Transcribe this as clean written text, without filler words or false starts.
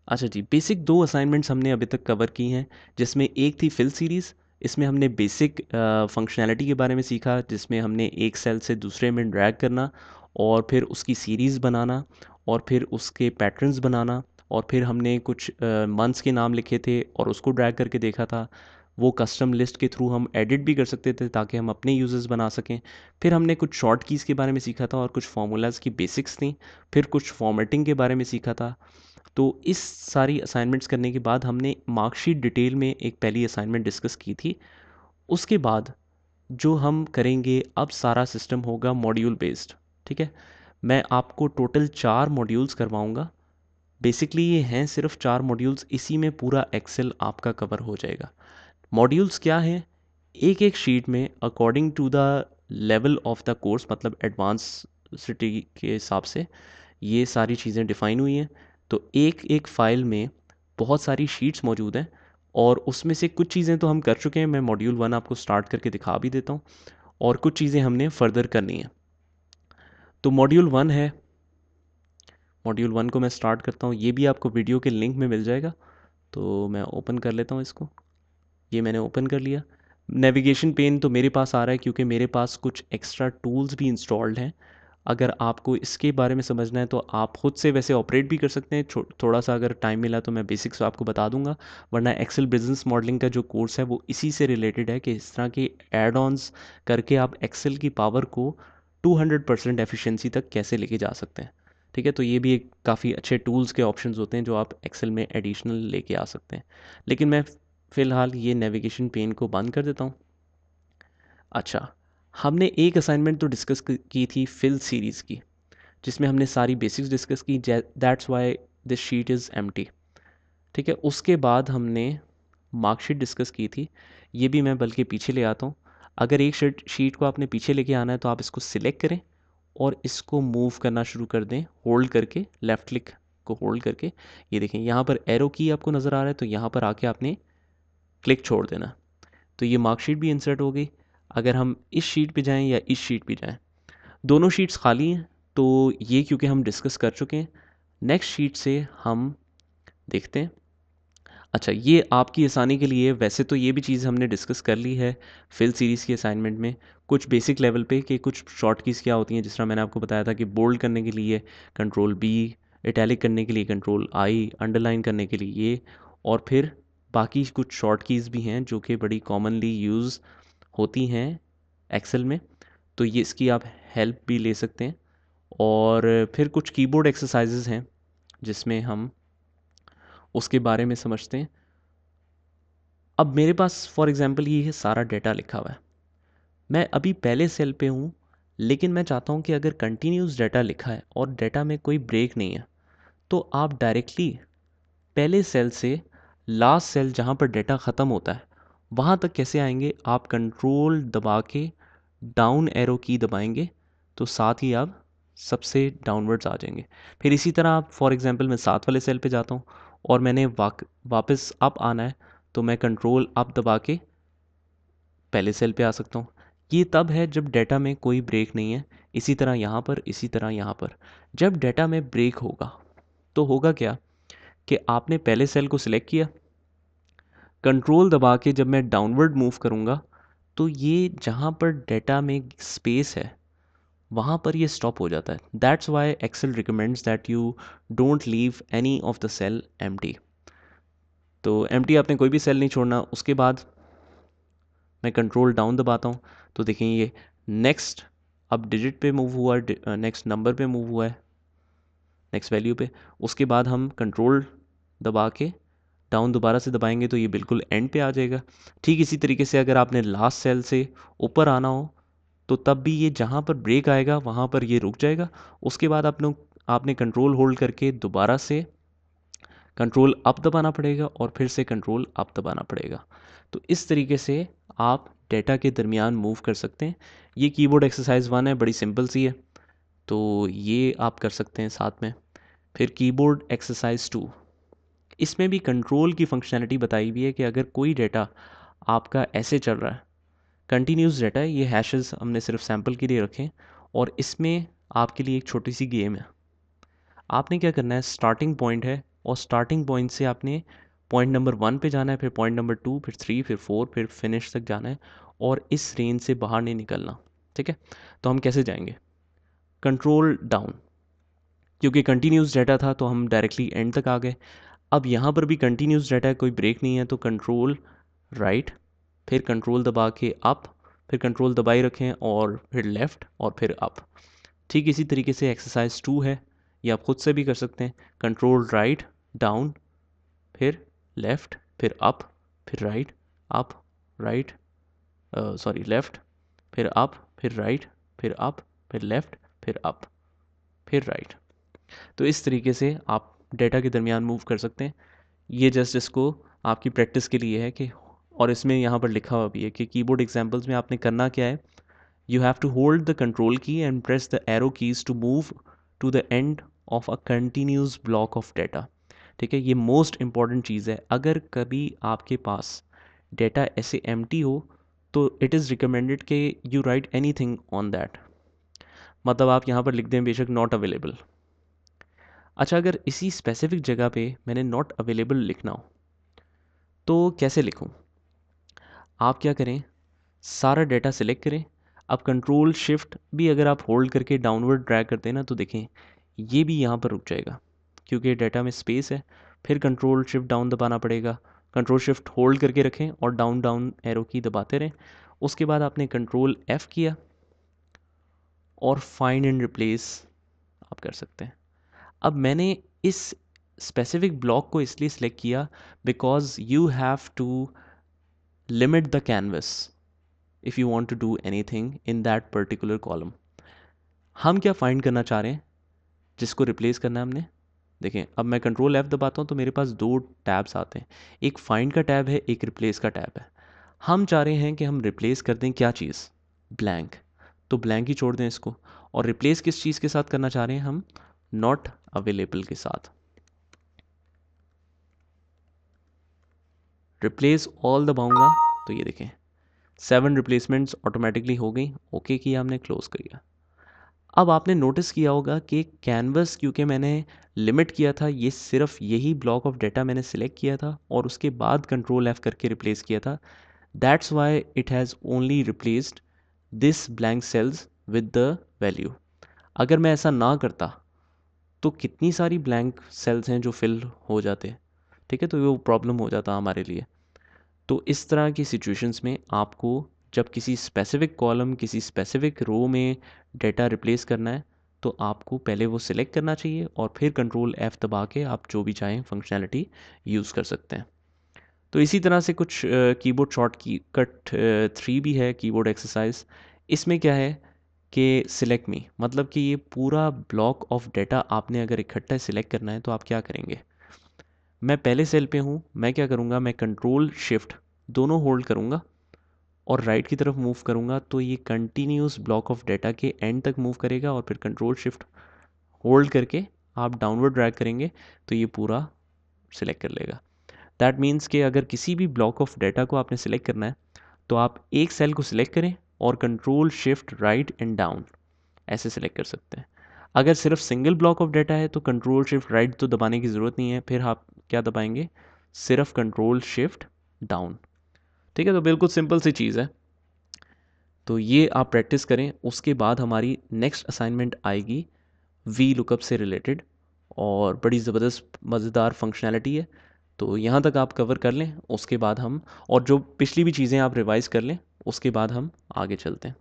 अच्छा जी, basic 2 assignments हमने अभी तक कवर की हैं, जिसमें एक थी फिल सीरीज़। इसमें हमने बेसिक फंक्शनैलिटी के बारे में सीखा, जिसमें हमने एक सेल से दूसरे में ड्रैग करना और फिर उसकी सीरीज़ बनाना और फिर उसके पैटर्न्स बनाना, और फिर हमने कुछ मंथ्स के नाम लिखे थे और उसको ड्रैग करके देखा था। वो कस्टम लिस्ट के थ्रू हम एडिट भी कर सकते थे ताकि हम अपने यूज़र्स बना सकें। फिर हमने कुछ शॉर्ट कीज़ के बारे में सीखा था और कुछ फार्मूलाज़ की बेसिक्स थी। फिर कुछ फॉर्मेटिंग के बारे में सीखा था। तो इस सारी असाइनमेंट्स करने के बाद हमने मार्कशीट डिटेल में एक पहली असाइनमेंट डिस्कस की थी। उसके बाद जो हम करेंगे, अब सारा सिस्टम होगा मॉड्यूल बेस्ड। ठीक है, मैं आपको टोटल 4 मॉड्यूल्स करवाऊंगा। बेसिकली ये हैं सिर्फ 4 मॉड्यूल्स, इसी में पूरा एक्सेल आपका कवर हो जाएगा। मॉड्यूल्स क्या हैं? एक एक शीट में according to the level of the course, मतलब एडवांससिटी के हिसाब से ये सारी चीज़ें डिफ़ाइन हुई हैं। तो एक एक फ़ाइल में बहुत सारी शीट्स मौजूद हैं और उसमें से कुछ चीज़ें तो हम कर चुके हैं। मैं मॉड्यूल 1 आपको स्टार्ट करके दिखा भी देता हूँ और कुछ चीज़ें हमने फर्दर करनी है। तो मॉड्यूल 1 है, मॉड्यूल 1 को मैं स्टार्ट करता हूँ। ये भी आपको वीडियो के लिंक में मिल जाएगा। तो मैं ओपन कर लेता हूँ इसको। ये मैंने ओपन कर लिया। नेविगेशन पेन तो मेरे पास आ रहा है क्योंकि मेरे पास कुछ एक्स्ट्रा टूल्स भी इंस्टॉल्ड हैं। अगर आपको इसके बारे में समझना है तो आप ख़ुद से वैसे ऑपरेट भी कर सकते हैं। थोड़ा सा अगर टाइम मिला तो मैं बेसिक्स आपको बता दूंगा, वरना एक्सेल बिजनेस मॉडलिंग का जो कोर्स है वो इसी से रिलेटेड है कि इस तरह के एड ऑन्स करके आप एक्सेल की पावर को 200% एफिशिएंसी तक कैसे लेके जा सकते हैं। ठीक है, तो ये भी एक काफ़ी अच्छे टूल्स के ऑप्शंस होते हैं जो आप एक्सेल में एडिशनल लेके आ सकते हैं। लेकिन मैं फ़िलहाल ये नेविगेशन पेन को बंद कर देता हूँ। अच्छा, हमने एक असाइनमेंट तो डिस्कस की थी फिल सीरीज़ की, जिसमें हमने सारी बेसिक्स डिस्कस की। That's why this sheet is empty. ठीक है, उसके बाद हमने मार्कशीट डिस्कस की थी। ये भी मैं बल्कि पीछे ले आता हूँ। अगर एक शीट को आपने पीछे लेके आना है तो आप इसको सिलेक्ट करें और इसको मूव करना शुरू कर दें, होल्ड करके, लेफ़्ट क्लिक को होल्ड करके। ये देखें, यहाँ पर एरो की आपको नज़र आ रहा है, तो यहाँ पर आके आपने क्लिक छोड़ देना। तो ये मार्कशीट भी इंसर्ट हो गई। अगर हम इस शीट पे जाएं या इस शीट पे जाएं, दोनों शीट्स खाली हैं, तो ये क्योंकि हम डिस्कस कर चुके हैं। नेक्स्ट शीट से हम देखते हैं। अच्छा, ये आपकी आसानी के लिए, वैसे तो ये भी चीज़ हमने डिस्कस कर ली है फिल सीरीज़ की असाइनमेंट में, कुछ बेसिक लेवल पे कि कुछ शॉर्ट कीज़ क्या होती हैं। जिस तरह मैंने आपको बताया था कि बोल्ड करने के लिए कंट्रोल बी, इटैलिक करने के लिए कंट्रोल आई, अंडरलाइन करने के लिए ये, और फिर बाकी कुछ शॉर्ट कीज़ भी हैं जो कि बड़ी कॉमनली यूज़ होती हैं एक्सेल में। तो ये इसकी आप हेल्प भी ले सकते हैं। और फिर कुछ कीबोर्ड एक्सरसाइजेज हैं जिसमें हम उसके बारे में समझते हैं। अब मेरे पास फॉर एग्ज़ाम्पल ये है सारा डेटा लिखा हुआ है। मैं अभी पहले सेल पे हूँ, लेकिन मैं चाहता हूँ कि अगर कंटिन्यूस डाटा लिखा है और डाटा में कोई ब्रेक नहीं है, तो आप डायरेक्टली पहले सेल से लास्ट सेल जहाँ पर डाटा ख़त्म होता है वहाँ तक कैसे आएंगे? आप कंट्रोल दबा के डाउन एरो की दबाएंगे तो साथ ही आप सबसे डाउनवर्ड्स आ जाएंगे। फिर इसी तरह आप फॉर एग्ज़ाम्पल मैं 7 वाले सेल पे जाता हूँ और मैंने वापस अप आना है, तो मैं कंट्रोल अप दबा के पहले सेल पे आ सकता हूँ। ये तब है जब डाटा में कोई ब्रेक नहीं है। इसी तरह यहाँ पर, इसी तरह यहाँ पर। जब डाटा में ब्रेक होगा तो होगा क्या कि आपने पहले सेल को सिलेक्ट किया, कंट्रोल दबा के जब मैं डाउनवर्ड मूव करूँगा तो ये जहाँ पर डाटा में स्पेस है वहाँ पर ये स्टॉप हो जाता है। That's why Excel recommends that you don't leave any of the cell empty. तो एम्प्टी आपने कोई भी सेल नहीं छोड़ना। उसके बाद मैं कंट्रोल डाउन दबाता हूँ तो देखें ये नेक्स्ट अब डिजिट पे मूव हुआ, नेक्स्ट नंबर पे मूव हुआ है, नेक्स्ट वैल्यू पे। उसके बाद हम कंट्रोल दबा के डाउन दोबारा से दबाएंगे तो ये बिल्कुल एंड पे आ जाएगा। ठीक इसी तरीके से अगर आपने लास्ट सेल से ऊपर आना हो तो तब भी ये जहाँ पर ब्रेक आएगा वहाँ पर ये रुक जाएगा। उसके बाद आपने कंट्रोल होल्ड करके दोबारा से कंट्रोल अप दबाना पड़ेगा और फिर से कंट्रोल अप दबाना पड़ेगा। तो इस तरीके से आप डेटा के दरमियान मूव कर सकते हैं। ये कीबोर्ड एक्सरसाइज 1 है, बड़ी सिंपल सी है, तो ये आप कर सकते हैं साथ में। फिर कीबोर्ड एक्सरसाइज 2, इसमें भी कंट्रोल की फंक्शनैलिटी बताई हुई है कि अगर कोई डेटा आपका ऐसे चल रहा है, कंटिन्यूस डेटा है, ये हैशेस हमने सिर्फ सैम्पल के लिए रखें, और इसमें आपके लिए एक छोटी सी गेम है। आपने क्या करना है, स्टार्टिंग पॉइंट है और स्टार्टिंग पॉइंट से आपने पॉइंट नंबर 1 पे जाना है, फिर पॉइंट नंबर 2, फिर 3, फिर 4, फिर फिनिश तक जाना है और इस रेंज से बाहर नहीं निकलना। ठीक है, तो हम कैसे जाएंगे? कंट्रोल डाउन, क्योंकि कंटिन्यूस डाटा था तो हम डायरेक्टली एंड तक आ गए। अब यहाँ पर भी कंटिन्यूस डाटा है, कोई ब्रेक नहीं है, तो कंट्रोल राइट, फिर कंट्रोल दबा के अप, फिर कंट्रोल दबाए रखें और फिर लेफ़्ट और फिर अप। ठीक इसी तरीके से एक्सरसाइज 2 है, ये आप खुद से भी कर सकते हैं। कंट्रोल राइट डाउन, फिर लेफ़्ट, फिर अप, फिर right, up, right, sorry left, फिर अप, फिर राइट, फिर अप, फिर लेफ़्ट, फिर अप, फिर राइट। तो इस तरीके से आप डेटा के दरमियान मूव कर सकते हैं। ये जस्ट इसको आपकी प्रैक्टिस के लिए है कि, और इसमें यहाँ पर लिखा हुआ भी है कि कीबोर्ड एग्जांपल्स में आपने करना क्या है, you have to hold the control key and press the arrow keys to move to the end of a continuous block of data. ठीक है, ये मोस्ट इंपॉर्टेंट चीज़ है। अगर कभी आपके पास डेटा ऐसे एम्प्टी हो तो इट इज़ रिकमेंडेड कि you right any thing on that. मतलब आप यहाँ पर लिख दें बेशक नॉट अवेलेबल। अच्छा, अगर इसी स्पेसिफिक जगह पे मैंने नॉट अवेलेबल लिखना हो तो कैसे लिखूं? आप क्या करें, सारा डेटा सेलेक्ट करें। अब कंट्रोल शिफ्ट भी अगर आप होल्ड करके डाउनवर्ड ड्रैग करते हैं ना तो देखें ये भी यहाँ पर रुक जाएगा क्योंकि डेटा में स्पेस है। फिर कंट्रोल शिफ्ट डाउन दबाना पड़ेगा। कंट्रोल शिफ्ट होल्ड करके रखें और डाउन डाउन एरो की दबाते रहें। उसके बाद आपने कंट्रोल F किया और फाइंड एंड रिप्लेस आप कर सकते हैं। अब मैंने इस स्पेसिफिक ब्लॉक को इसलिए सिलेक्ट किया because you have to limit the canvas if you want to do anything in that particular column. हम क्या फाइंड करना चाह रहे हैं जिसको रिप्लेस करना है हमने? देखें, अब मैं कंट्रोल F दबाता हूँ तो मेरे पास दो टैब्स आते हैं, एक फाइंड का टैब है, एक रिप्लेस का टैब है। हम चाह रहे हैं कि हम रिप्लेस कर दें क्या चीज़? ब्लैंक। तो ब्लैंक ही छोड़ दें इसको। और रिप्लेस किस चीज़ के साथ करना चाह रहे हैं हम? नॉट अवेलेबल के साथ। रिप्लेस ऑल दबाऊंगा तो ये देखें 7 रिप्लेसमेंट्स ऑटोमेटिकली हो गई। ओके किया हमने, क्लोज किया। अब आपने नोटिस किया होगा कि कैनवस क्योंकि मैंने लिमिट किया था, ये सिर्फ यही ब्लॉक ऑफ डेटा मैंने सिलेक्ट किया था और उसके बाद कंट्रोल F करके रिप्लेस किया था। That's why it has only replaced this blank cells with the value. अगर मैं ऐसा ना करता तो कितनी सारी ब्लैंक सेल्स हैं जो फिल हो जाते। ठीक है, तो वो प्रॉब्लम हो जाता हमारे लिए। तो इस तरह की सिचुएशंस में आपको जब किसी स्पेसिफिक कॉलम, किसी स्पेसिफिक रो में डेटा रिप्लेस करना है तो आपको पहले वो सिलेक्ट करना चाहिए और फिर कंट्रोल F दबा के आप जो भी चाहें फंक्शनैलिटी यूज़ कर सकते हैं। तो इसी तरह से कुछ कीबोर्ड शॉर्ट की कट 3 भी है कीबोर्ड एक्सरसाइज। इसमें क्या है कि सिलेक्ट मी, मतलब कि ये पूरा ब्लॉक ऑफ डेटा आपने अगर इकट्ठा सिलेक्ट करना है तो आप क्या करेंगे? मैं पहले सेल पे हूँ, मैं क्या करूँगा, मैं कंट्रोल शिफ्ट दोनों होल्ड करूँगा और राइट की तरफ मूव करूँगा तो ये कंटिन्यूस ब्लॉक ऑफ डेटा के एंड तक मूव करेगा और फिर कंट्रोल शिफ्ट होल्ड करके आप डाउनवर्ड ड्रैग करेंगे तो ये पूरा सिलेक्ट कर लेगा। दैट मीन्स कि अगर किसी भी ब्लॉक ऑफ डेटा को आपने सिलेक्ट करना है तो आप एक सेल को सिलेक्ट करें और control shift right and down ऐसे सिलेक्ट कर सकते हैं। अगर सिर्फ सिंगल ब्लॉक ऑफ डेटा है तो कंट्रोल शिफ्ट राइट तो दबाने की ज़रूरत नहीं है, फिर आप क्या दबाएंगे? सिर्फ कंट्रोल शिफ्ट डाउन। ठीक है, तो बिल्कुल सिंपल सी चीज़ है। तो ये आप प्रैक्टिस करें, उसके बाद हमारी नेक्स्ट असाइनमेंट आएगी वी लुकअप से रिलेटेड और बड़ी ज़बरदस्त मज़ेदार फंक्शनैलिटी है। तो यहाँ तक आप कवर कर लें, उसके बाद हम, और जो पिछली भी चीज़ें आप रिवाइज़ कर लें, उसके बाद हम आगे चलते हैं।